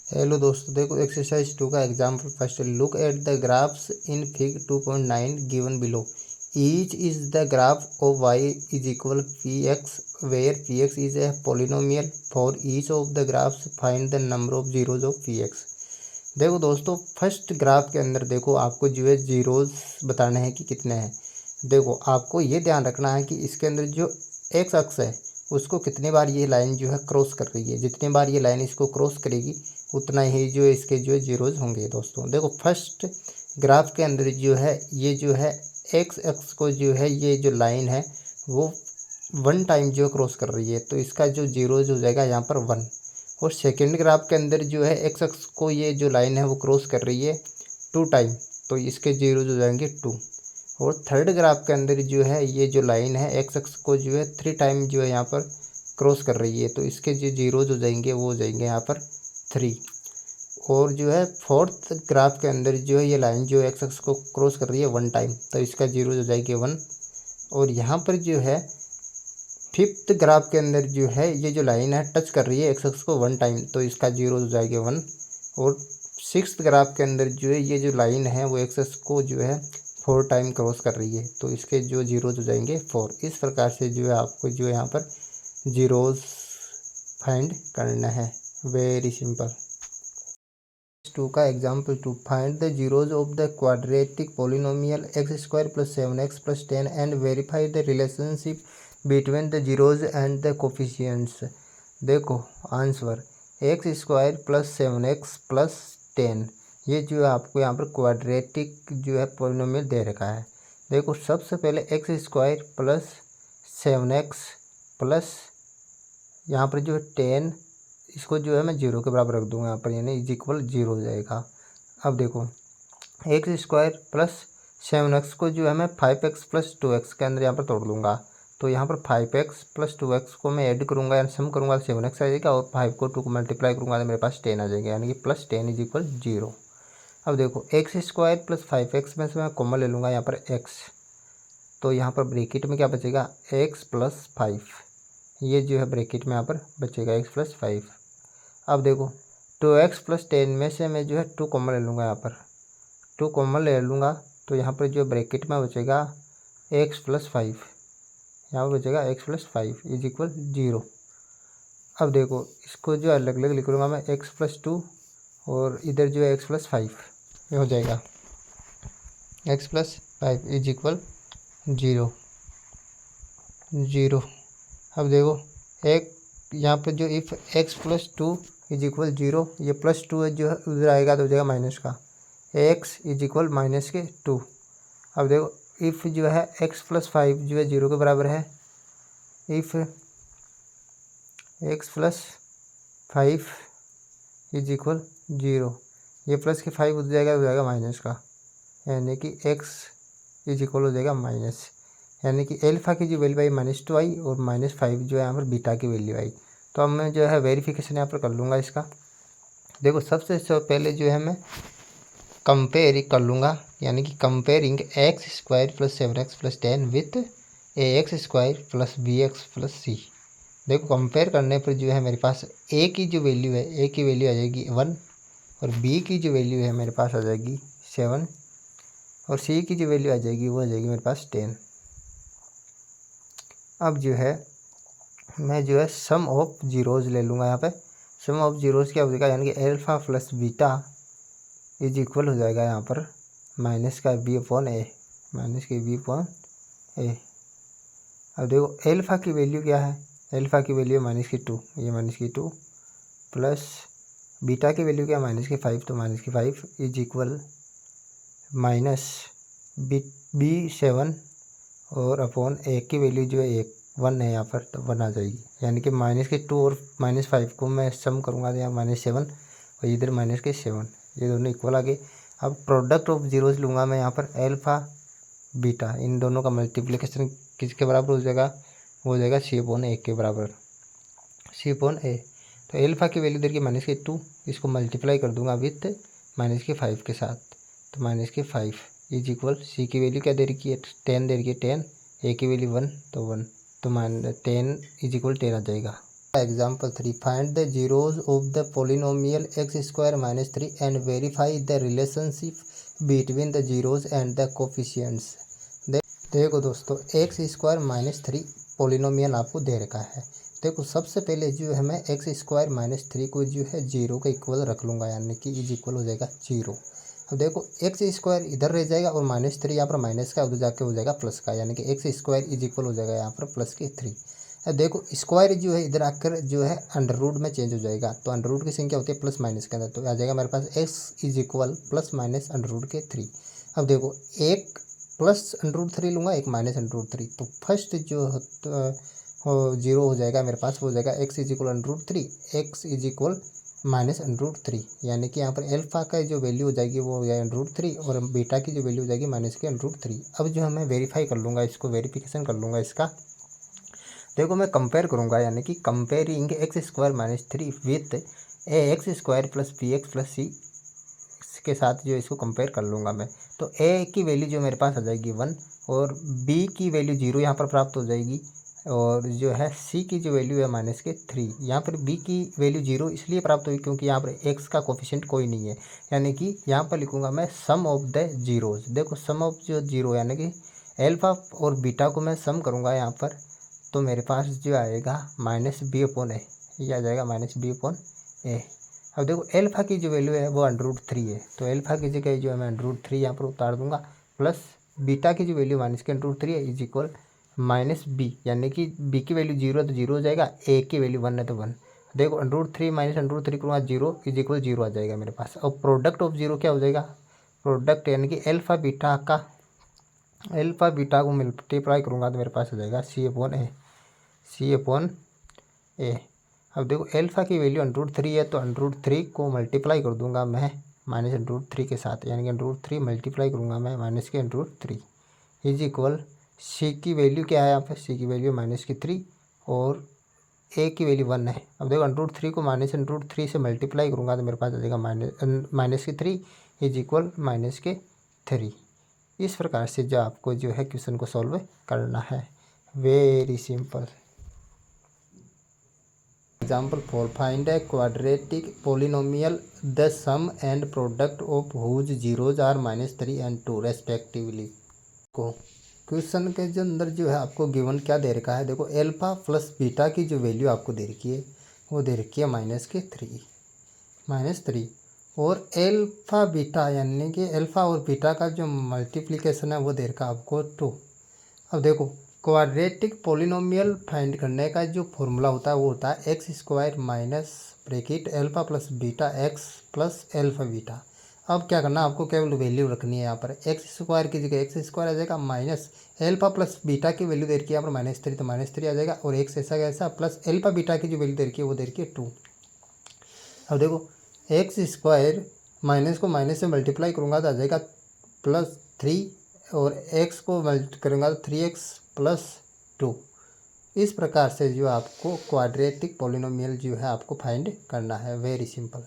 Hello दोस्तों, देखो exercise 2 का example first. Look at the graphs in fig 2.9 given below. Each is the graph of Y is equal P X where P X is a polynomial for each of the graphs find the number of zeros of P X. देखो दोस्तों, first graph के अंदर देखो आपको जो है zeros बताने हैं कि कितने हैं। देखो आपको ये ध्यान रखना है कि इसके अंदर जो एक्स अक्ष है उसको कितनी बार ये लाइन जो है क्रॉस कर रही है। जितनी बार ये लाइन इसको क्रॉस करेगी उतना ही जो इसके जो है जीरोज होंगे। दोस्तों देखो फर्स्ट ग्राफ के अंदर जो है ये जो है एक्स अक्ष को जो है ये जो लाइन है वो 1 टाइम जो क्रॉस कर रही है, तो इसका जो जीरोज हो जाएगा यहाँ पर 1। और सेकेंड ग्राफ के अंदर जो है एक्स अक्ष को ये जो लाइन है वो क्रॉस कर रही है 2 टाइम, तो इसके जीरोज हो जाएंगे 2। और थर्ड ग्राफ के अंदर जो है ये जो लाइन है एक्स अक्ष को जो है 3 टाइम जो है यहाँ पर क्रॉस कर रही है, तो इसके जो जीरोज हो जाएंगे वो हो जाएंगे यहाँ पर 3। और जो है फोर्थ ग्राफ के अंदर जो है ये लाइन जो एक्स अक्ष को क्रॉस कर रही है 1 टाइम, तो इसका जीरोज हो जाएंगे 1। और यहाँ पर जो है फिफ्थ ग्राफ के अंदर जो है ये जो लाइन है टच कर रही है एक्स अक्ष को 1 टाइम, तो इसका जीरो हो जाएगा 1। और सिक्स्थ ग्राफ के अंदर जो है ये जो लाइन है वो एक्स अक्ष को जो है 4 टाइम क्रॉस कर रही है, तो इसके जो जीरोज हो जाएंगे 4। इस प्रकार से जो है आपको जो है यहाँ पर जीरोज फाइंड करना है। Very simple. 2 का example 2। Find the zeros of the quadratic polynomial X square plus 7x plus 10 and verify the relationship between the zeros and the coefficients. देखो answer X square plus 7x plus 10, ये जो है आपको यहाँ पर quadratic जो है पोलिनोमियल दे रखा है। देखो सबसे पहले x square plus 7x plus यहाँ पर जो है 10, इसको जो है मैं जीरो के बराबर रख दूंगा यहाँ पर, यानी इज इक्वल जीरो हो जाएगा। अब देखो एक्स स्क्वायर प्लस 7x को जो है मैं 5x प्लस 2x के अंदर यहाँ पर तोड़ दूंगा, तो यहाँ पर 5x प्लस 2x को मैं ऐड करूँगा यानी सम करूँगा 7x आ जाएगा, और 5 को 2 को मल्टीप्लाई करूँगा तो मेरे पास 10 आ जाएगा, यानी कि प्लस 10 इज इक्वल जीरो। अब देखो एक्स स्क्वायर प्लस 5x में से मैं कॉमन ले लूँगा यहाँ पर x, तो यहाँ पर ब्रैकेट में क्या बचेगा x प्लस 5, ये जो है ब्रैकेट में यहाँ पर बचेगा x प्लस 5। अब देखो 2x प्लस 10 में से मैं जो है 2 कॉमन ले लूँगा, यहाँ पर 2 कॉमन ले लूँगा, तो यहाँ पर जो ब्रैकेट में बचेगा x प्लस 5, यहाँ पर बचेगा x plus 5 is equal zero. अब देखो इसको जो अलग अलग लिख लूँगा मैं x प्लस 2 और इधर जो है x प्लस 5, ये हो जाएगा x plus 5 is equal zero. अब देखो एक यहाँ पर जो if x plus 2 is equal zero, ये प्लस 2 है जो है उधर आएगा तो हो जाएगा माइनस का, x इज इक्वल माइनस के 2। अब देखो इफ़ जो है x प्लस 5 जो है जीरो के बराबर है, if x plus 5 is equal zero, ये प्लस के 5 हो जाएगा माइनस का, यानी कि x इज इक्वल हो जाएगा माइनस, यानी कि एल्फा की जो वैल्यू आई -2 आई और -5 जो है यहाँ पर बीटा की वैल्यू आई। तो अब मैं जो है वेरिफिकेशन यहाँ पर कर लूँगा इसका। देखो सबसे पहले जो है मैं कंपेयर कर लूँगा, यानी कि comparing X square plus 7x plus 10 with A X square plus B X plus C. देखो कंपेयर करने पर जो है मेरे पास ए की जो वैल्यू है, ए की वैल्यू आ जाएगी 1, और बी की जो वैल्यू है मेरे पास आ जाएगी 7, और सी की जो वैल्यू आ जाएगी वो आ जाएगी मेरे पास 10। अब जो है मैं जो है सम ऑफ जीरोज़ ले लूँगा, यहाँ पे सम ऑफ जीरोज़ क्या हो जाएगा, यानी कि alpha plus beta is equal हो जाएगा यहाँ पर माइनस का बी अपॉन ए, माइनस के बी अपॉन ए। अब देखो एल्फ़ा की वैल्यू क्या है, एल्फ़ा की वैल्यू -2, ये -2 प्लस बीटा की वैल्यू क्या है -5, तो -5 इज इक्वल माइनस बी 7 और अपॉन ए की वैल्यू जो है 1 है यहाँ पर, तो 1 आ जाएगी, यानी कि -2 और -5 को मैं सम करूँगा तो यहाँ -7 और इधर -7, ये दोनों इक्वल आ गए। अब प्रोडक्ट ऑफ जीरोज लूँगा मैं यहाँ पर एल्फ़ा बीटा, इन दोनों का मल्टीप्लिकेशन किसके बराबर हो जाएगा, वो हो जाएगा सी अपॉन ए के बराबर, सी अपॉन ए। तो एल्फ़ा की वैल्यू इधर की -2, इसको मल्टीप्लाई कर दूंगा विथ -5 के साथ, तो -5 is equal to C value क्या दे रखी है 10 दे रखी है 10, ए की वैल्यू 1, तो 1, तो 10 इज इक्वल 10 आ जाएगा। Example 3. Find the zeros of the polynomial x square minus 3 and verify the relationship between the zeros and the coefficients. देखो दोस्तों, एक्स स्क्वायर माइनस 3 पोलिनोमियल आपको दे रखा है। देखो सबसे पहले जो है मैं एक्स स्क्वायर माइनस 3 को जो है जीरो का इक्वल रख लूँगा, यानी कि इज इक्वल हो जाएगा जीरो। अब देखो एक्स स्क्वायर इधर रह जाएगा और माइनस 3 यहाँ पर माइनस का, उधर जाके हो जाएगा प्लस का, यानी कि एक्स स्क्वायर इज इक्वल हो जाएगा यहाँ पर प्लस के 3। अब देखो स्क्वायर जो है इधर आकर जो है अंडर रूट में चेंज हो जाएगा, तो अंडर रूट की संख्या होती है प्लस माइनस के अंदर, तो आ जाएगा मेरे पास X is equal plus minus under root के 3। अब देखो एक प्लस अंडर रूट 3 लूँगा, एक माइनस अंडर रूट 3, तो फर्स्ट जो जीरो हो जाएगा मेरे पास, वो हो जाएगा X is equal under root 3, X is equal minus under root 3, यानी कि यहाँ पर एल्फा का जो वैल्यू हो जाएगी वो हो जाएगा अंडर रूट 3 और बीटा की जो वैल्यू हो जाएगी माइनस के अंडर रूट 3। अब जो है मैं वेरीफाई कर लूँगा, इसको वेरिफिकेशन कर लूँगा इसका। देखो मैं कंपेयर करूँगा, यानी कि comparing X square minus 3 with A X square plus P X plus C के साथ जो इसको कंपेयर कर लूँगा मैं। तो ए की वैल्यू जो मेरे पास आ जाएगी 1 और बी की वैल्यू 0 यहाँ पर प्राप्त हो जाएगी, और जो है सी की जो वैल्यू है माइनस के 3। यहाँ पर बी की वैल्यू 0 इसलिए प्राप्त हुई क्योंकि यहाँ पर एक्स का कोफिशिएंट कोई नहीं है, यानी कि यहाँ पर लिखूँगा मैं सम ऑफ द जीरोज। देखो सम ऑफ जो जीरो यानी कि एल्फा और बीटा को मैं सम करूँगा यहाँ पर, तो मेरे पास जो आएगा माइनस बी अपॉन ए, ये आ जाएगा माइनस बी अपॉन ए। अब देखो एल्फा की जो वैल्यू है वो अंडर रूट 3 है, तो एल्फा की जगह जो है मैं अंडर रूट 3 यहाँ पर उतार दूंगा, प्लस बीटा की जो वैल्यू माइनस के अंडर रूट 3 है इज इक्वल माइनस बी, यानी कि बी की वैल्यू 0 है तो 0 हो जाएगा, ए की वैल्यू 1 है तो 1। देखो under root 3 minus under root 3 करूँगा 0 इज इक्वल 0 आ जाएगा मेरे पास। अब प्रोडक्ट ऑफ जीरो क्या हो जाएगा, प्रोडक्ट यानी कि एल्फा बीटा को मल्टीप्लाई करूँगा तो मेरे पास आ जाएगा सी अपॉन ए। अब देखो एल्फा की वैल्यू अंडर रूट 3 है, तो अंडर रूट 3 को मल्टीप्लाई कर दूंगा मैं माइनस अंडर रूट 3 के साथ, यानी कि अंडर रूट 3 मल्टीप्लाई करूंगा मैं माइनस के under root 3 is equal to C value क्या है यहाँ पे, सी की वैल्यू माइनस की 3 और ए की वैल्यू 1 है। अब देखो अंडर रूट 3 को माइनस अंडर रूट 3 से मल्टीप्लाई करूँगा तो मेरे पास आ जाएगा माइनस की 3 इज इक्वल माइनस के 3। इस प्रकार से जो आपको जो है क्वेश्चन को सॉल्व करना है, very simple. Example 4. Find a quadratic polynomial the sum and product of whose zeros are minus 3 and 2 respectively। को क्वेश्चन के जो अंदर जो है आपको गिवन क्या दे रखा है, देखो एल्फा प्लस बीटा की जो वैल्यू आपको दे रखी है वो दे रखी है माइनस 3 और एल्फा बीटा यानी कि एल्फा और बीटा का जो मल्टीप्लिकेशन है वो दे रखा है आपको 2। अब देखो क्वाड्रेटिक पोलिनोमियल फाइंड करने का जो फॉर्मूला होता है वो होता है x square minus bracket alpha plus beta x plus alpha beta. अब क्या करना, आपको केवल वैल्यू रखनी है यहाँ पर, एक्स स्क्वायर की जगह एक्स स्क्वायर आ जाएगा, माइनस एल्फा प्लस बीटा की वैल्यू दे रखी है यहाँ पर माइनस 3 तो माइनस 3 आ जाएगा, और एक्स ऐसा कैसा प्लस एल्फा बीटा की जो वैल्यू दे रखी है वो दे रखी है 2। अब देखो एक्स स्क्वायर माइनस को माइनस से मल्टीप्लाई करूँगा तो आ जाएगा प्लस 3 और एक्स को मल्टी करूँगा तो 3x प्लस 2। इस प्रकार से जो आपको क्वाड्रेटिक पोलिनोमियल जो है आपको फाइंड करना है, वेरी सिंपल।